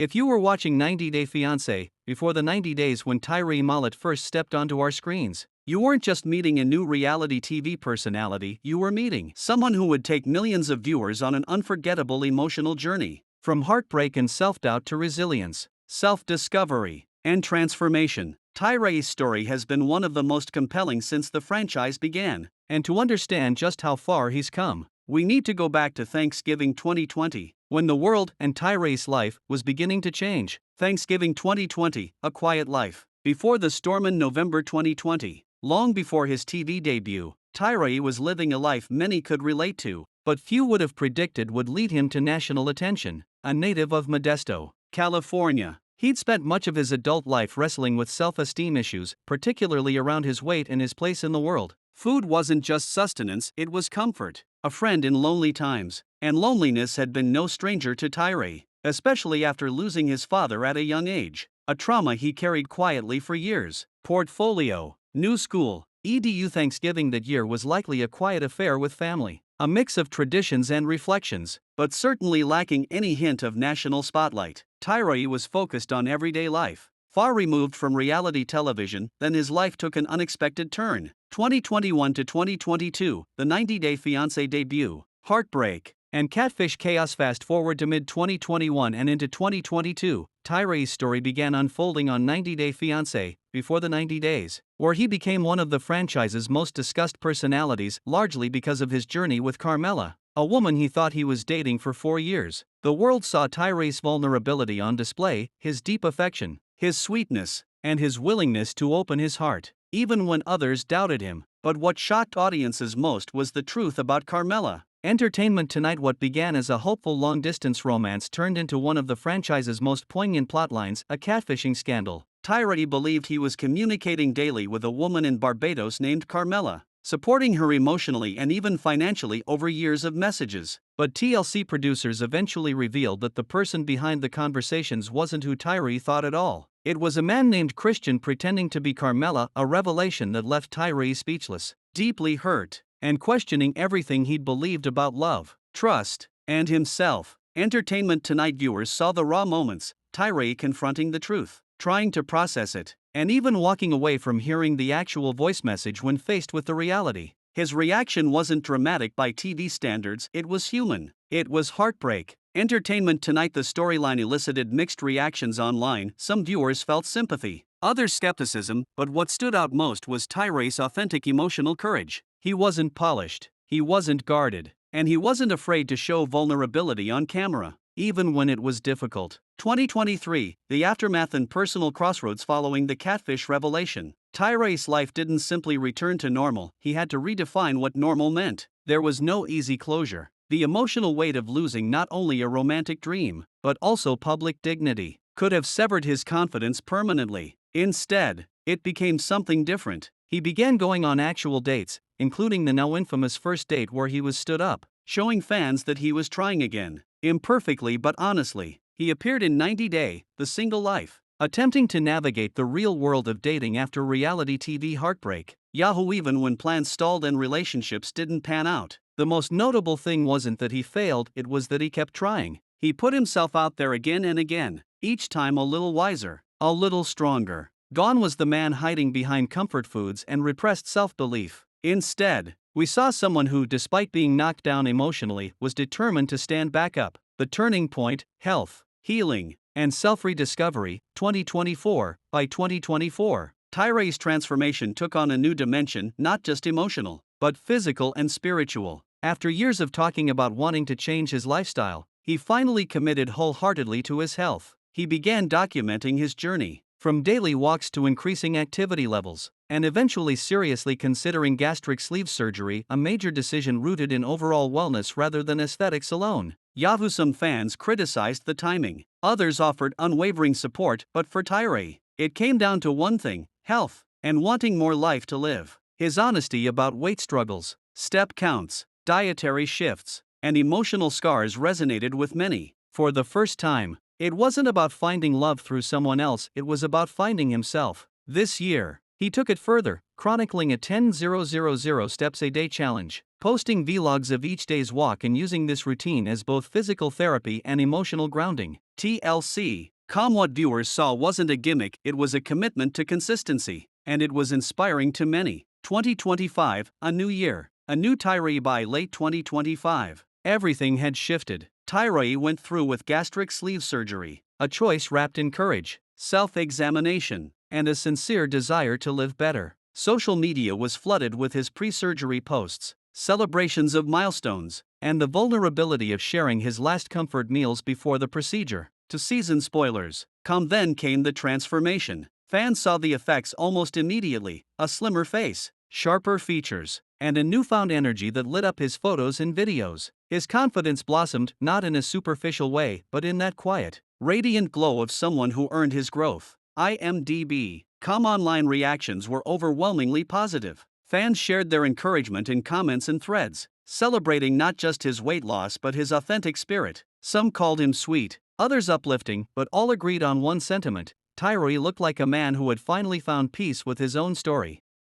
If you were watching 90 Day Fiancé before the 90 days when Tyray Mullet first stepped onto our screens, you weren't just meeting a new reality TV personality, you were meeting someone who would take millions of viewers on an unforgettable emotional journey. From heartbreak and self-doubt to resilience, self-discovery, and transformation, Tyray's story has been one of the most compelling since the franchise began. And to understand just how far he's come, we need to go back to Thanksgiving 2020, when the world and Tyray's life was beginning to change. Thanksgiving 2020, A Quiet Life. Before the storm in November 2020, long before his TV debut, Tyray was living a life many could relate to, but few would have predicted would lead him to national attention. A native of Modesto, California, he'd spent much of his adult life wrestling with self-esteem issues, particularly around his weight and his place in the world. Food wasn't just sustenance, it was comfort, a friend in lonely times, and loneliness had been no stranger to Tyray, especially after losing his father at a young age, a trauma he carried quietly for years. Portfolio, new school, EDU. Thanksgiving that year was likely a quiet affair with family, a mix of traditions and reflections, but certainly lacking any hint of national spotlight. Tyray was focused on everyday life, far removed from reality television. Then his life took an unexpected turn. 2021 to 2022, the 90 Day Fiancé debut, heartbreak, and catfish chaos. Fast forward to mid-2021 and into 2022, Tyray's story began unfolding on 90 Day Fiancé, before the 90 days, where he became one of the franchise's most discussed personalities, largely because of his journey with Carmela, a woman he thought he was dating for 4 years. The world saw Tyray's vulnerability on display, his deep affection, his sweetness, and his willingness to open his heart, even when others doubted him. But what shocked audiences most was the truth about Carmela. Entertainment Tonight. What began as a hopeful long-distance romance turned into one of the franchise's most poignant plotlines, a catfishing scandal. Tyray believed he was communicating daily with a woman in Barbados named Carmela, supporting her emotionally and even financially over years of messages. But TLC producers eventually revealed that the person behind the conversations wasn't who Tyray thought at all. It was a man named Christian pretending to be Carmela, a revelation that left Tyray speechless, deeply hurt, and questioning everything he'd believed about love, trust, and himself. Entertainment Tonight viewers saw the raw moments, Tyray confronting the truth, trying to process it, and even walking away from hearing the actual voice message when faced with the reality. His reaction wasn't dramatic by TV standards, it was human. It was heartbreak. Entertainment Tonight. The storyline elicited mixed reactions online. Some viewers felt sympathy, others skepticism, but what stood out most was Tyray's authentic emotional courage. He wasn't polished, he wasn't guarded, and he wasn't afraid to show vulnerability on camera, even when it was difficult. 2023, the aftermath and personal crossroads following the catfish revelation. Tyray's life didn't simply return to normal, he had to redefine what normal meant. There was no easy closure. The emotional weight of losing not only a romantic dream, but also public dignity, could have severed his confidence permanently. Instead, it became something different. He began going on actual dates, including the now infamous first date where he was stood up, showing fans that he was trying again. Imperfectly but honestly, he appeared in 90 Day, The Single Life, attempting to navigate the real world of dating after reality TV heartbreak. Yahoo! Even when plans stalled and relationships didn't pan out. The most notable thing wasn't that he failed, it was that he kept trying. He put himself out there again and again, each time a little wiser, a little stronger. Gone was the man hiding behind comfort foods and repressed self-belief. Instead, we saw someone who, despite being knocked down emotionally, was determined to stand back up. The turning point, health, healing, and self-rediscovery. 2024. By 2024, Tyray's transformation took on a new dimension, not just emotional, but physical and spiritual. After years of talking about wanting to change his lifestyle, he finally committed wholeheartedly to his health. He began documenting his journey, from daily walks to increasing activity levels, and eventually seriously considering gastric sleeve surgery, a major decision rooted in overall wellness rather than aesthetics alone. Yahoo! Some fans criticized the timing, others offered unwavering support, but for Tyray, it came down to one thing: health, and wanting more life to live. His honesty about weight struggles, step counts, dietary shifts, and emotional scars resonated with many. For the first time, it wasn't about finding love through someone else, it was about finding himself. This year, He took it further, chronicling a 10,000 steps a day challenge, posting vlogs of each day's walk and using this routine as both physical therapy and emotional grounding. TLC. What viewers saw wasn't a gimmick, it was a commitment to consistency, and it was inspiring to many. 2025, a new year, a new Tyray. By late 2025, everything had shifted. Tyray went through with gastric sleeve surgery, a choice wrapped in courage, self-examination, and a sincere desire to live better. Social media was flooded with his pre-surgery posts, celebrations of milestones, and the vulnerability of sharing his last comfort meals before the procedure. To season spoilers, then came the transformation. Fans saw the effects almost immediately: a slimmer face, sharper features, and a newfound energy that lit up his photos and videos. His confidence blossomed, not in a superficial way, but in that quiet, radiant glow of someone who earned his growth. IMDb. Online reactions were overwhelmingly positive. Fans shared their encouragement in comments and threads, celebrating not just his weight loss but his authentic spirit. Some called him sweet, others uplifting, but all agreed on one sentiment: Tyray looked like a man who had finally found peace with his own story.